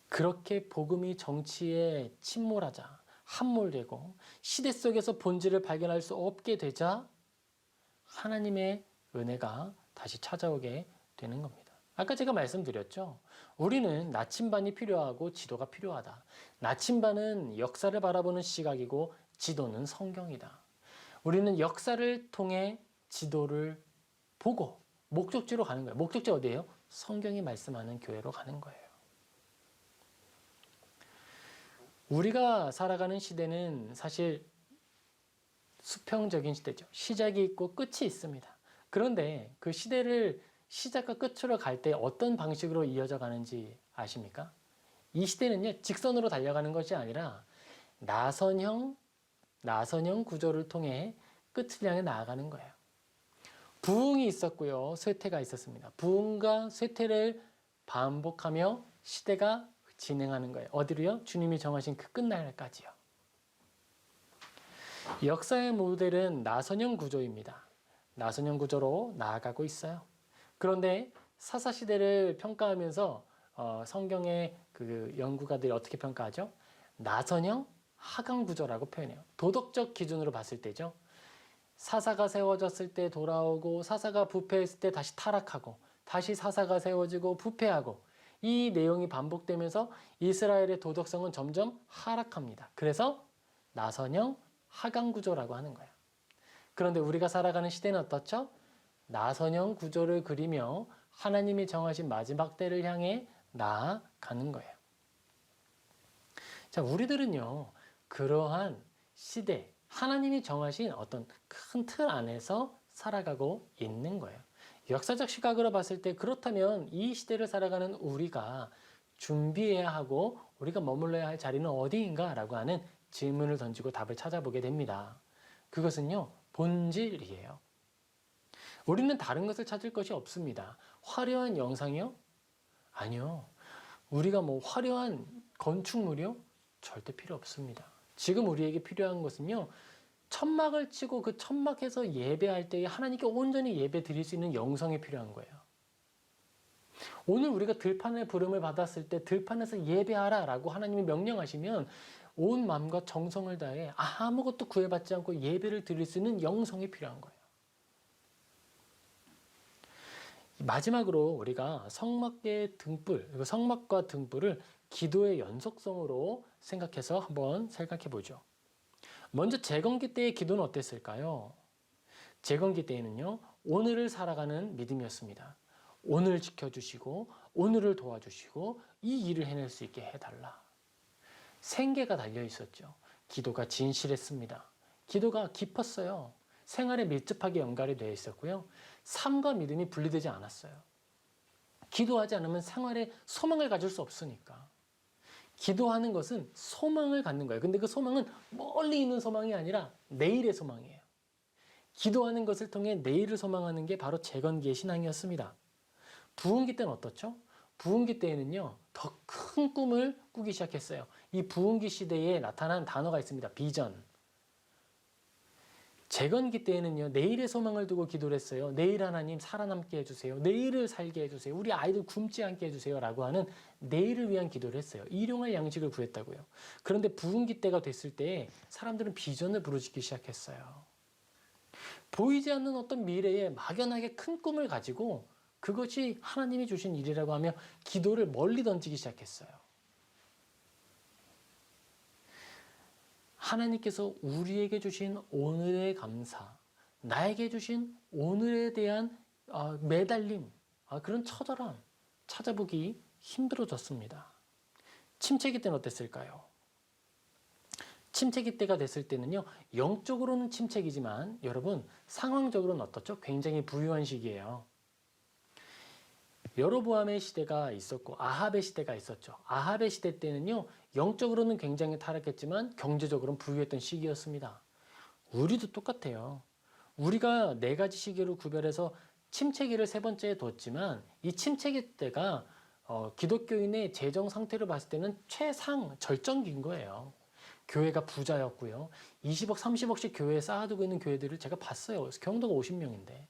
그렇게 복음이 정치에 침몰하자 함몰되고 시대 속에서 본질을 발견할 수 없게 되자 하나님의 은혜가 다시 찾아오게 되는 겁니다. 아까 제가 말씀드렸죠. 우리는 나침반이 필요하고 지도가 필요하다. 나침반은 역사를 바라보는 시각이고 지도는 성경이다. 우리는 역사를 통해 지도를 보고 목적지로 가는 거예요. 목적지 어디예요? 성경이 말씀하는 교회로 가는 거예요. 우리가 살아가는 시대는 사실 수평적인 시대죠. 시작이 있고 끝이 있습니다. 그런데 그 시대를 시작과 끝으로 갈 때 어떤 방식으로 이어져 가는지 아십니까? 이 시대는요, 직선으로 달려가는 것이 아니라 나선형 구조를 통해 끝을 향해 나아가는 거예요. 부흥이 있었고요. 쇠퇴가 있었습니다. 부흥과 쇠퇴를 반복하며 시대가 진행하는 거예요. 어디로요? 주님이 정하신 그 끝날까지요. 역사의 모델은 나선형 구조입니다. 나선형 구조로 나아가고 있어요. 그런데 사사시대를 평가하면서 성경의 그 연구가들이 어떻게 평가하죠? 나선형 하강 구조라고 표현해요. 도덕적 기준으로 봤을 때죠. 사사가 세워졌을 때 돌아오고 사사가 부패했을 때 다시 타락하고 다시 사사가 세워지고 부패하고 이 내용이 반복되면서 이스라엘의 도덕성은 점점 하락합니다. 그래서 나선형 하강 구조라고 하는 거예요. 그런데 우리가 살아가는 시대는 어떻죠? 나선형 구조를 그리며 하나님이 정하신 마지막 때를 향해 나아가는 거예요. 자, 우리들은요, 그러한 시대, 하나님이 정하신 어떤 큰 틀 안에서 살아가고 있는 거예요. 역사적 시각으로 봤을 때 그렇다면 이 시대를 살아가는 우리가 준비해야 하고 우리가 머물러야 할 자리는 어디인가라고 하는 질문을 던지고 답을 찾아보게 됩니다. 그것은요, 본질이에요. 우리는 다른 것을 찾을 것이 없습니다. 화려한 영상이요? 아니요. 우리가 화려한 건축물이요? 절대 필요 없습니다. 지금 우리에게 필요한 것은요, 천막을 치고 그 천막에서 예배할 때에 하나님께 온전히 예배 드릴 수 있는 영성이 필요한 거예요. 오늘 우리가 들판의 부름을 받았을 때 들판에서 예배하라 라고 하나님이 명령하시면 온 마음과 정성을 다해 아무것도 구애받지 않고 예배를 드릴 수 있는 영성이 필요한 거예요. 마지막으로 우리가 성막의 등불, 그리고 성막과 등불을 기도의 연속성으로 생각해서 한번 생각해 보죠. 먼저 재건기 때의 기도는 어땠을까요? 재건기 때에는요, 오늘을 살아가는 믿음이었습니다. 오늘 지켜주시고 오늘을 도와주시고 이 일을 해낼 수 있게 해달라. 생계가 달려 있었죠. 기도가 진실했습니다. 기도가 깊었어요. 생활에 밀접하게 연관이 되어 있었고요. 삶과 믿음이 분리되지 않았어요. 기도하지 않으면 생활에 소망을 가질 수 없으니까. 기도하는 것은 소망을 갖는 거예요. 근데 그 소망은 멀리 있는 소망이 아니라 내일의 소망이에요. 기도하는 것을 통해 내일을 소망하는 게 바로 재건기의 신앙이었습니다. 부흥기 때는 어떻죠? 부흥기 때에는요, 더 큰 꿈을 꾸기 시작했어요. 이 부흥기 시대에 나타난 단어가 있습니다. 비전. 재건기 때에는요, 내일의 소망을 두고 기도를 했어요. 내일 하나님 살아남게 해주세요. 내일을 살게 해주세요. 우리 아이들 굶지 않게 해주세요. 라고 하는 내일을 위한 기도를 했어요. 일용할 양식을 구했다고요. 그런데 부흥기 때가 됐을 때 사람들은 비전을 부르짖기 시작했어요. 보이지 않는 어떤 미래에 막연하게 큰 꿈을 가지고 그것이 하나님이 주신 일이라고 하며 기도를 멀리 던지기 시작했어요. 하나님께서 우리에게 주신 오늘의 감사, 나에게 주신 오늘에 대한 매달림, 그런 처절함 찾아보기 힘들어졌습니다. 침체기 때는 어땠을까요? 침체기 때가 됐을 때는요, 영적으로는 침체기지만 여러분 상황적으로는 어떻죠? 굉장히 부유한 시기예요. 여로보암의 시대가 있었고 아합의 시대가 있었죠. 아합의 시대 때는요, 영적으로는 굉장히 타락했지만 경제적으로는 부유했던 시기였습니다. 우리도 똑같아요. 우리가 네 가지 시기로 구별해서 침체기를 세 번째에 뒀지만 이 침체기 때가 기독교인의 재정 상태로 봤을 때는 최상 절정기인 거예요. 교회가 부자였고요. 20억, 30억씩 교회에 쌓아두고 있는 교회들을 제가 봤어요. 경도가 50명인데.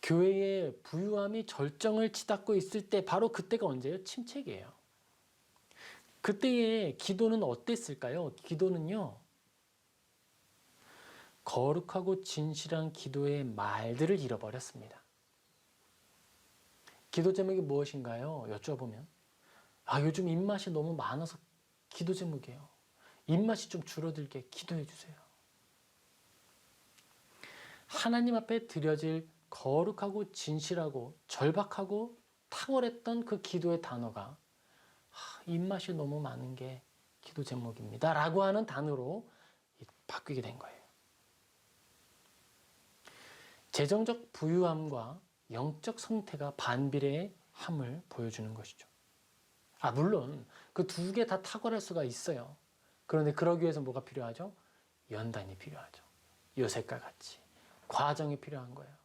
교회의 부유함이 절정을 치닫고 있을 때 바로 그때가 언제예요? 침체기예요. 그때의 기도는 어땠을까요? 기도는요, 거룩하고 진실한 기도의 말들을 잃어버렸습니다. 기도 제목이 무엇인가요? 여쭤보면 요즘 입맛이 너무 많아서 기도 제목이에요. 입맛이 좀 줄어들게 기도해 주세요. 하나님 앞에 드려질 거룩하고 진실하고 절박하고 탁월했던 그 기도의 단어가 입맛이 너무 많은 게 기도 제목입니다. 라고 하는 단어로 바뀌게 된 거예요. 재정적 부유함과 영적 성태가 반비례함을 보여주는 것이죠. 물론 그 두 개 다 탁월할 수가 있어요. 그런데 그러기 위해서 뭐가 필요하죠? 연단이 필요하죠. 요셉과 같이. 과정이 필요한 거예요.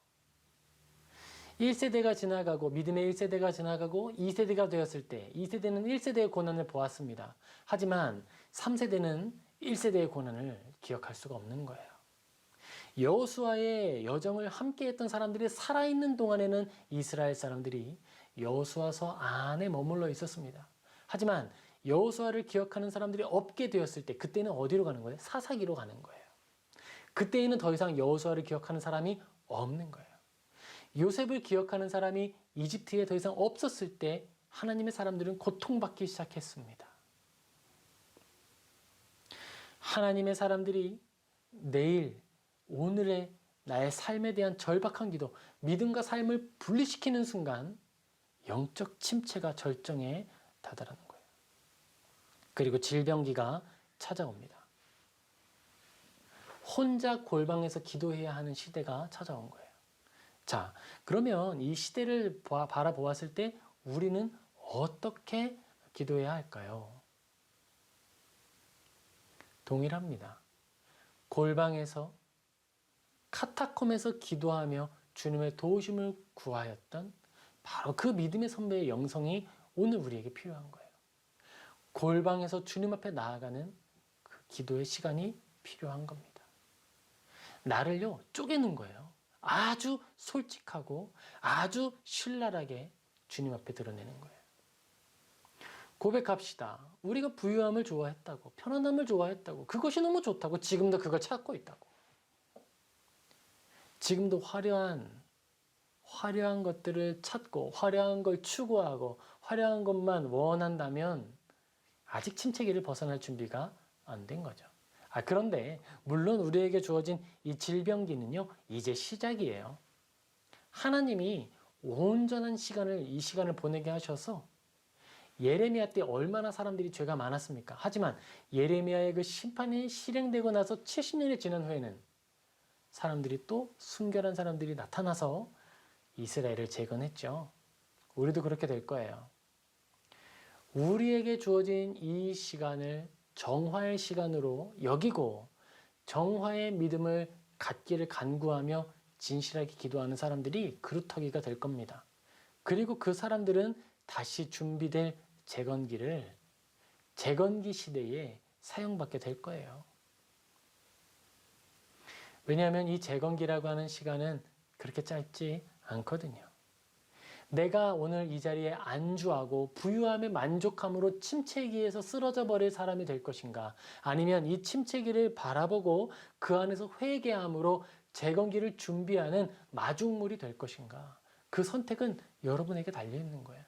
1세대가 지나가고 믿음의 1세대가 지나가고 2세대가 되었을 때 2세대는 1세대의 고난을 보았습니다. 하지만 3세대는 1세대의 고난을 기억할 수가 없는 거예요. 여호수아의 여정을 함께했던 사람들이 살아있는 동안에는 이스라엘 사람들이 여호수아서 안에 머물러 있었습니다. 하지만 여호수아를 기억하는 사람들이 없게 되었을 때 그때는 어디로 가는 거예요? 사사기로 가는 거예요. 그때에는 더 이상 여호수아를 기억하는 사람이 없는 거예요. 요셉을 기억하는 사람이 이집트에 더 이상 없었을 때 하나님의 사람들은 고통받기 시작했습니다. 하나님의 사람들이 내일, 오늘의 나의 삶에 대한 절박한 기도, 믿음과 삶을 분리시키는 순간 영적 침체가 절정에 다다르는 거예요. 그리고 질병기가 찾아옵니다. 혼자 골방에서 기도해야 하는 시대가 찾아온 거예요. 자, 그러면 이 시대를 바라보았을 때 우리는 어떻게 기도해야 할까요? 동일합니다. 골방에서 카타콤에서 기도하며 주님의 도우심을 구하였던 바로 그 믿음의 선배의 영성이 오늘 우리에게 필요한 거예요. 골방에서 주님 앞에 나아가는 그 기도의 시간이 필요한 겁니다. 나를요, 쪼개는 거예요. 아주 솔직하고 아주 신랄하게 주님 앞에 드러내는 거예요. 고백합시다. 우리가 부유함을 좋아했다고, 편안함을 좋아했다고, 그것이 너무 좋다고, 지금도 그걸 찾고 있다고. 지금도 화려한 것들을 찾고, 화려한 걸 추구하고, 화려한 것만 원한다면 아직 침체기를 벗어날 준비가 안 된 거죠. 그런데 물론 우리에게 주어진 이 질병기는요, 이제 시작이에요. 하나님이 온전한 이 시간을 보내게 하셔서 예레미야 때 얼마나 사람들이 죄가 많았습니까? 하지만 예레미야의 그 심판이 실행되고 나서 70년이 지난 후에는 사람들이 또 순결한 사람들이 나타나서 이스라엘을 재건했죠. 우리도 그렇게 될 거예요. 우리에게 주어진 이 시간을 정화의 시간으로 여기고 정화의 믿음을 갖기를 간구하며 진실하게 기도하는 사람들이 그루터기가 될 겁니다. 그리고 그 사람들은 다시 준비될 재건기 시대에 사용받게 될 거예요. 왜냐하면 이 재건기라고 하는 시간은 그렇게 짧지 않거든요. 내가 오늘 이 자리에 안주하고 부유함에 만족함으로 침체기에서 쓰러져 버릴 사람이 될 것인가? 아니면 이 침체기를 바라보고 그 안에서 회개함으로 재건기를 준비하는 마중물이 될 것인가? 그 선택은 여러분에게 달려 있는 거예요.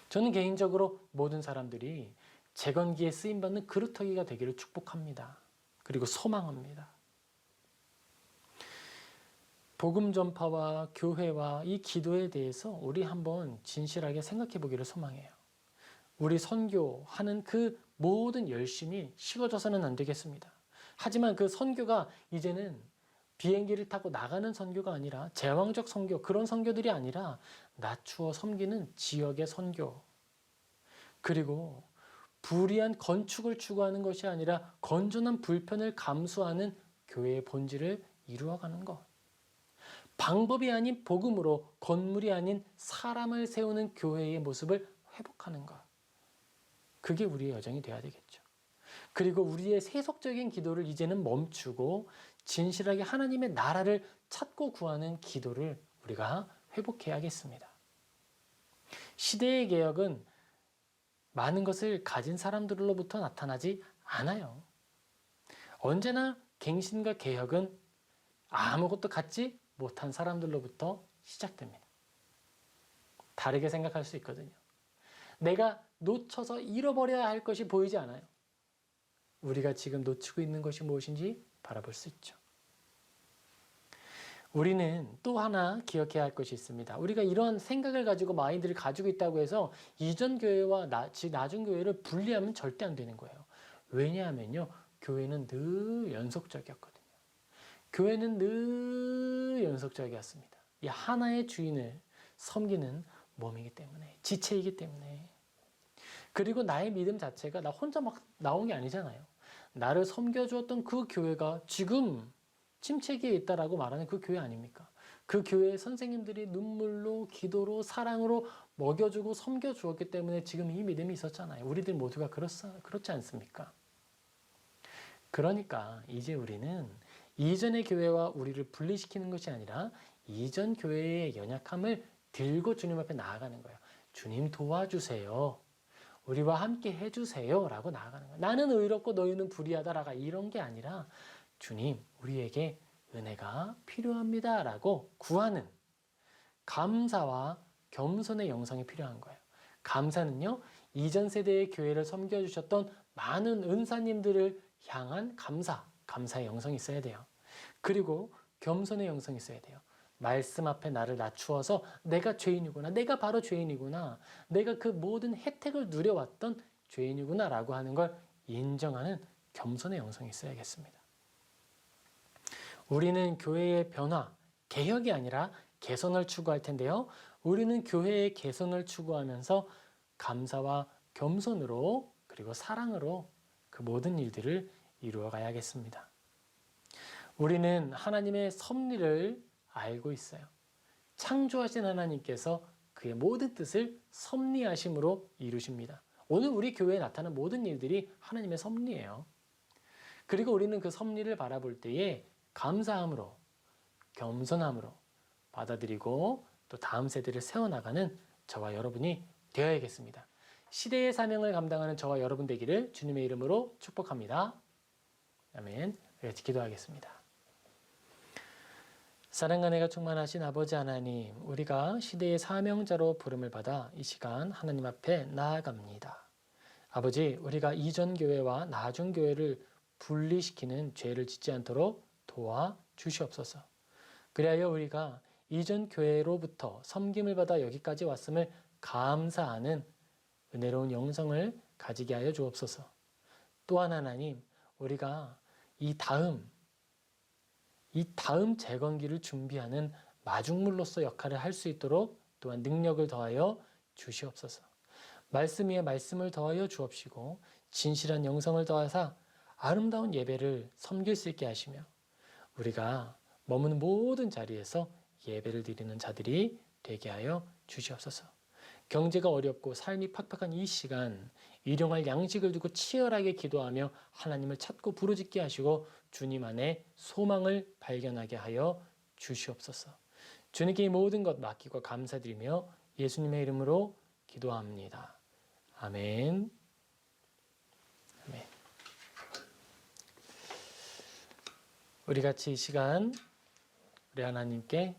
저는 개인적으로 모든 사람들이 재건기에 쓰임받는 그루터기가 되기를 축복합니다. 그리고 소망합니다. 복음 전파와 교회와 이 기도에 대해서 우리 한번 진실하게 생각해 보기를 소망해요. 우리 선교하는 그 모든 열심이 식어져서는 안 되겠습니다. 하지만 그 선교가 이제는 비행기를 타고 나가는 선교가 아니라 제왕적 선교, 그런 선교들이 아니라 낮추어 섬기는 지역의 선교, 그리고 불의한 건축을 추구하는 것이 아니라 건전한 불편을 감수하는 교회의 본질을 이루어가는 것. 방법이 아닌 복음으로 건물이 아닌 사람을 세우는 교회의 모습을 회복하는 것. 그게 우리의 여정이 되어야 되겠죠. 그리고 우리의 세속적인 기도를 이제는 멈추고 진실하게 하나님의 나라를 찾고 구하는 기도를 우리가 회복해야겠습니다. 시대의 개혁은 많은 것을 가진 사람들로부터 나타나지 않아요. 언제나 갱신과 개혁은 아무것도 갖지 못한 사람들로부터 시작됩니다. 다르게 생각할 수 있거든요. 내가 놓쳐서 잃어버려야 할 것이 보이지 않아요. 우리가 지금 놓치고 있는 것이 무엇인지 바라볼 수 있죠. 우리는 또 하나 기억해야 할 것이 있습니다. 우리가 이런 생각을 가지고 마인드를 가지고 있다고 해서 이전 교회와 나중 교회를 분리하면 절대 안 되는 거예요. 왜냐하면요, 교회는 늘 연속적이었거든요. 교회는 늘 연속적이었습니다. 이 하나의 주인을 섬기는 몸이기 때문에, 지체이기 때문에. 그리고 나의 믿음 자체가 나 혼자 막 나온 게 아니잖아요. 나를 섬겨주었던 그 교회가 지금 침체기에 있다라고 말하는 그 교회 아닙니까? 그 교회의 선생님들이 눈물로, 기도로, 사랑으로 먹여주고 섬겨주었기 때문에 지금 이 믿음이 있었잖아요. 우리들 모두가 그렇지 않습니까? 그러니까 이제 우리는 이전의 교회와 우리를 분리시키는 것이 아니라 이전 교회의 연약함을 들고 주님 앞에 나아가는 거예요. 주님 도와주세요. 우리와 함께 해주세요. 라고 나아가는 거예요. 나는 의롭고 너희는 불의하다라가 이런 게 아니라 주님, 우리에게 은혜가 필요합니다. 라고 구하는 감사와 겸손의 영성이 필요한 거예요. 감사는요, 이전 세대의 교회를 섬겨주셨던 많은 은사님들을 향한 감사의 영성이 있어야 돼요. 그리고 겸손의 영성이 있어야 돼요. 말씀 앞에 나를 낮추어서 내가 죄인이구나, 내가 바로 죄인이구나, 내가 그 모든 혜택을 누려왔던 죄인이구나 라고 하는 걸 인정하는 겸손의 영성이 있어야겠습니다. 우리는 교회의 변화, 개혁이 아니라 개선을 추구할 텐데요. 우리는 교회의 개선을 추구하면서 감사와 겸손으로 그리고 사랑으로 그 모든 일들을 이루어 가야겠습니다. 우리는 하나님의 섭리를 알고 있어요. 창조하신 하나님께서 그의 모든 뜻을 섭리하심으로 이루십니다. 오늘 우리 교회에 나타난 모든 일들이 하나님의 섭리예요. 그리고 우리는 그 섭리를 바라볼 때에 감사함으로, 겸손함으로 받아들이고 또 다음 세대를 세워나가는 저와 여러분이 되어야겠습니다. 시대의 사명을 감당하는 저와 여러분 되기를 주님의 이름으로 축복합니다. 아멘. 같이 기도하겠습니다. 사랑과 은혜가 충만하신 아버지 하나님, 우리가 시대의 사명자로 부름을 받아 이 시간 하나님 앞에 나아갑니다. 아버지, 우리가 이전 교회와 나중 교회를 분리시키는 죄를 짓지 않도록 도와주시옵소서. 그리하여 우리가 이전 교회로부터 섬김을 받아 여기까지 왔음을 감사하는 은혜로운 영성을 가지게 하여 주옵소서. 또한 하나님, 우리가 이 다음 재건기를 준비하는 마중물로서 역할을 할 수 있도록 또한 능력을 더하여 주시옵소서. 말씀 위에 말씀을 더하여 주옵시고 진실한 영성을 더하사 아름다운 예배를 섬길 수 있게 하시며 우리가 머무는 모든 자리에서 예배를 드리는 자들이 되게 하여 주시옵소서. 경제가 어렵고 삶이 팍팍한 이 시간 일용할 양식을 두고 치열하게 기도하며 하나님을 찾고 부르짖게 하시고 주님 안에 소망을 발견하게 하여 주시옵소서. 주님께 이 모든 것 맡기고 감사드리며 예수님의 이름으로 기도합니다. 아멘. 아멘. 우리 같이 이 시간 우리 하나님께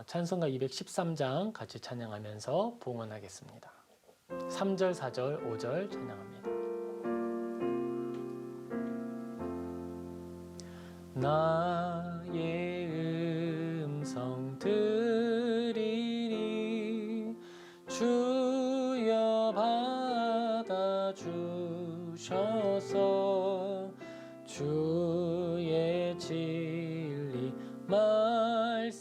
찬송가 213장 같이 찬양하면서 봉헌하겠습니다. 3절, 4절, 5절 찬양합니다. 나의 음성 들으리 주여 받아주셔서 주의 진리 말씀만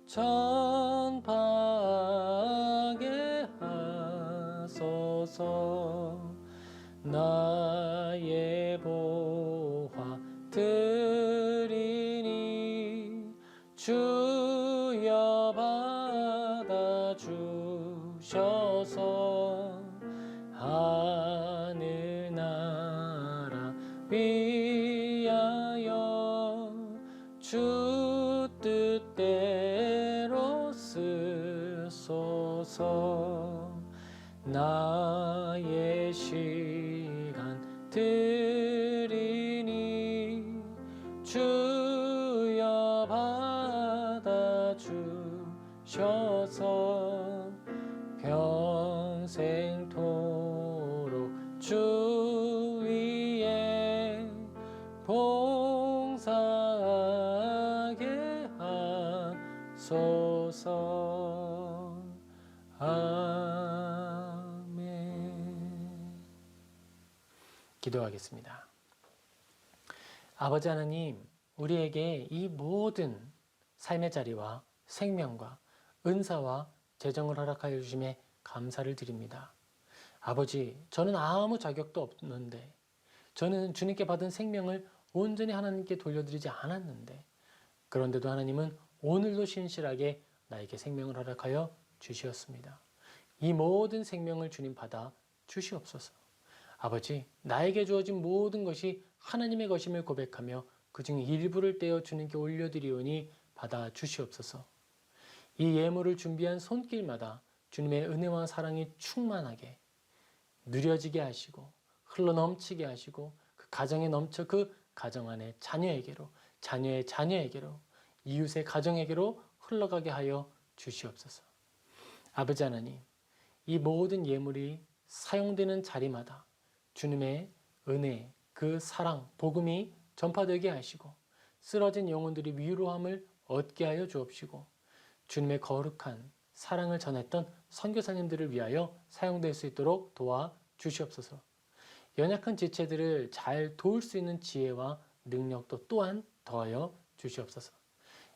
전파하게 하소서. 나의 보화 드리니 주여 받아주셔서 하늘 나라 위하여 주 뜻대로 쓰소서. 나의 시간 드리니 주여 받아주셔서 평생토록 주 위에 봉사하게 하소서. 아멘. 기도하겠습니다. 아버지 하나님, 우리에게 이 모든 삶의 자리와 생명과 은사와 재정을 허락하여 주심에 감사를 드립니다. 아버지, 저는 아무 자격도 없는데, 저는 주님께 받은 생명을 온전히 하나님께 돌려드리지 않았는데, 그런데도 하나님은 오늘도 신실하게 나에게 생명을 허락하여 주시었습니다. 이 모든 생명을 주님 받아 주시옵소서. 아버지, 나에게 주어진 모든 것이 하나님의 것임을 고백하며 그중 일부를 떼어 주님께 올려드리오니 받아 주시옵소서. 이 예물을 준비한 손길마다 주님의 은혜와 사랑이 충만하게 누려지게 하시고 흘러넘치게 하시고 그 가정에 넘쳐 그 가정 안에 자녀에게로, 자녀의 자녀에게로, 이웃의 가정에게로 흘러가게 하여 주시옵소서. 아버지 하나님, 이 모든 예물이 사용되는 자리마다 주님의 은혜, 그 사랑, 복음이 전파되게 하시고 쓰러진 영혼들이 위로함을 얻게 하여 주옵시고 주님의 거룩한 사랑을 전했던 선교사님들을 위하여 사용될 수 있도록 도와 주시옵소서. 연약한 지체들을 잘 도울 수 있는 지혜와 능력도 또한 더하여 주시옵소서.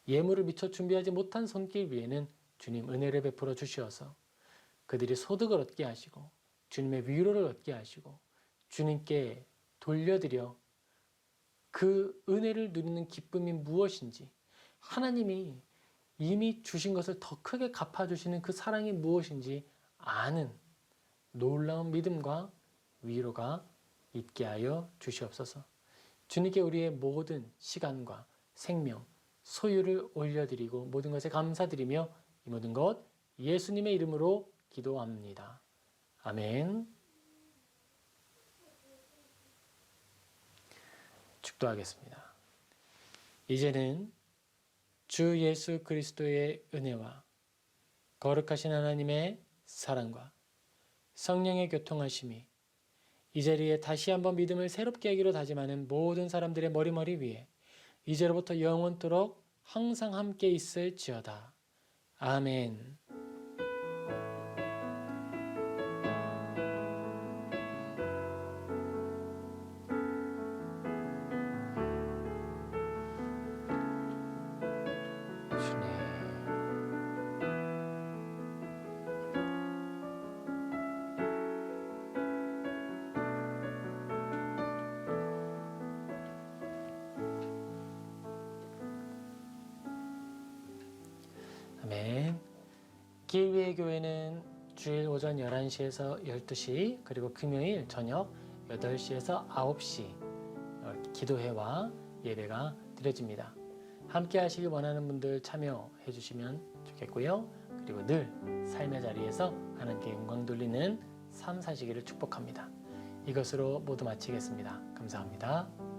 예물을 미처 준비하지 못한 손길 위에는 주님 은혜를 베풀어 주시어서 그들이 소득을 얻게 하시고 주님의 위로를 얻게 하시고 주님께 돌려드려 그 은혜를 누리는 기쁨이 무엇인지, 하나님이 이미 주신 것을 더 크게 갚아주시는 그 사랑이 무엇인지 아는 놀라운 믿음과 위로가 있게 하여 주시옵소서. 주님께 우리의 모든 시간과 생명, 소유를 올려드리고 모든 것에 감사드리며 이 모든 것 예수님의 이름으로 기도합니다. 아멘. 축도하겠습니다. 이제는 주 예수 그리스도의 은혜와 거룩하신 하나님의 사랑과 성령의 교통하심이 이 자리에 다시 한번 믿음을 새롭게 하기로 다짐하는 모든 사람들의 머리 위에 이제로부터 영원토록 항상 함께 있을지어다. 아멘. 아멘. 길위의 교회는 주일 오전 11시에서 12시 그리고 금요일 저녁 8시에서 9시 기도회와 예배가 드려집니다. 함께 하시길 원하는 분들 참여해 주시면 좋겠고요. 그리고 늘 삶의 자리에서 하나님께 영광 돌리는 삶 사시기를 축복합니다. 이것으로 모두 마치겠습니다. 감사합니다.